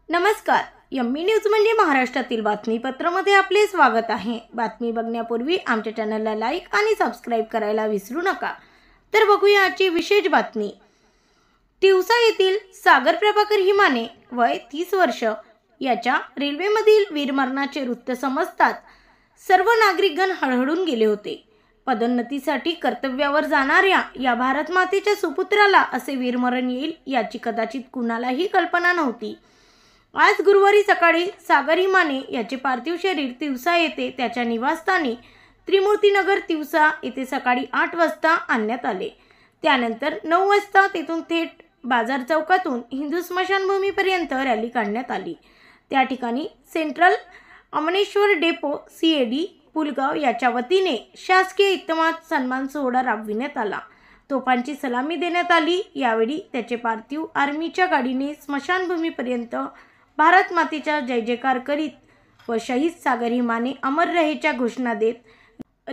नमस्कार, yummy news म्हणजे महाराष्ट्रातील बातमीपत्रामध्ये आपले स्वागत आहे। बातमी बघण्यापूर्वी आमच्या चॅनलला लाईक आणि सबस्क्राइब करायला विसरू नका। तर बघूया आजची विशेष बातमी। तिवसा येथील सागर प्रभाकर हिमाने वय 30 वर्ष याच्या रेल्वेमधील वीरमरणाचे वृत्त समजतात सर्व नागरिकगण हळहळून गेले होते। पदोन्नतीसाठी कर्तव्यावर जाणाऱ्या या भारत मातेच्या सुपुत्राला असे वीरमरण येईल याची कदाचित कुणालाही कल्पना नव्हती। आज गुरुवारी सकाळी सागर हिमाने याचे पार्थिव शरीर तिवसा येथे त्याच्या निवासस्थानी त्रिमूर्तीनगर तिवसा येथे सकाळी 8 वाजता आणण्यात आले। त्यानंतर 9 वाजता तेथून थेट बाजार चौकातून हिंदू स्मशानभूमीपर्यंत रॅली काढण्यात आली। त्या ठिकाणी सेंट्रल अमनेश्वर डेपो सीएडी पुलगाव याच्या वतीने शासकीय इतमामात सन्मान सोहळा राबविण्यात आला। तोफांची सलामी देण्यात आली। यावेळी त्याचे पार्थिव आर्मीच्या गाडीने स्मशानभूमीपर्यंत भारत मातेचा जय जयकार करीत व शहीद सागर हिमाने अमर रहेच्या घोषणा देत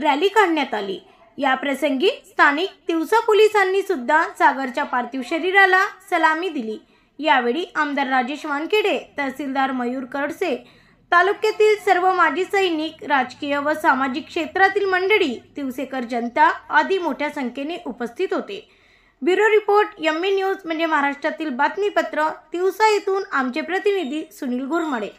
रॅली काढण्यात आली। या प्रसंगी स्थानिक तिवसा पोलिसांनी सुद्धा सागरच्या पार्थिव शरीराला सलामी दिली। यावेळी आमदार राजेश वानखेडे, तहसीलदार मयूर कडसे, तालुक्यातील सर्व माजी सैनिक, राजकीय व सामाजिक क्षेत्रातील मंडळी, तिवसेकर जनता आदी मोठ्या संख्येने उपस्थित होते। ब्युरो रिपोर्ट, यम्मी न्यूज म्हणजे महाराष्ट्रातील बातमीपत्र। तिवसा येथून आमचे प्रतिनिधी सुनील घोरमडे।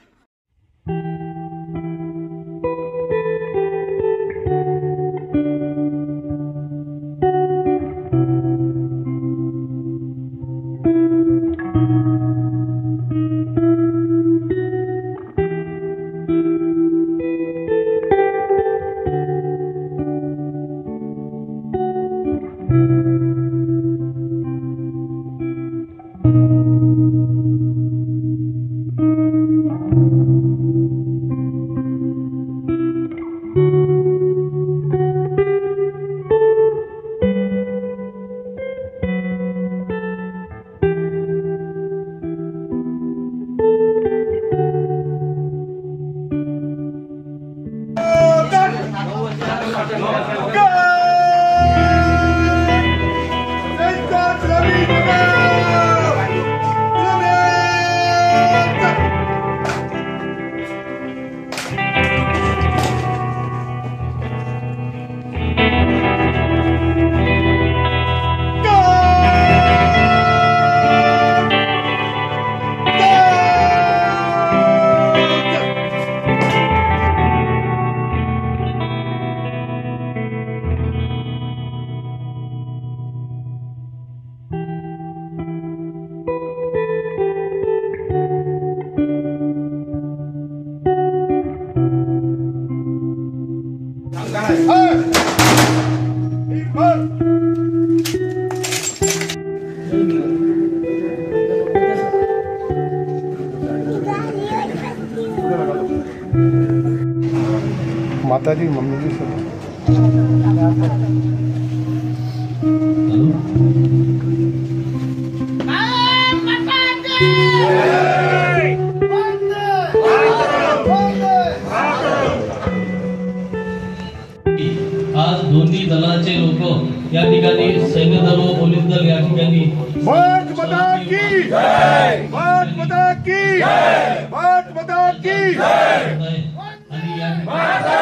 माता जी, मम्मी जी सब आज दोन्ही दलाचे लोक या ठिकाणी सैन्य दल व पोलीस दल या ठिकाणी भारत माता की जय, भारत माता की जय, भारत माता की जय। आणि या ठिकाणी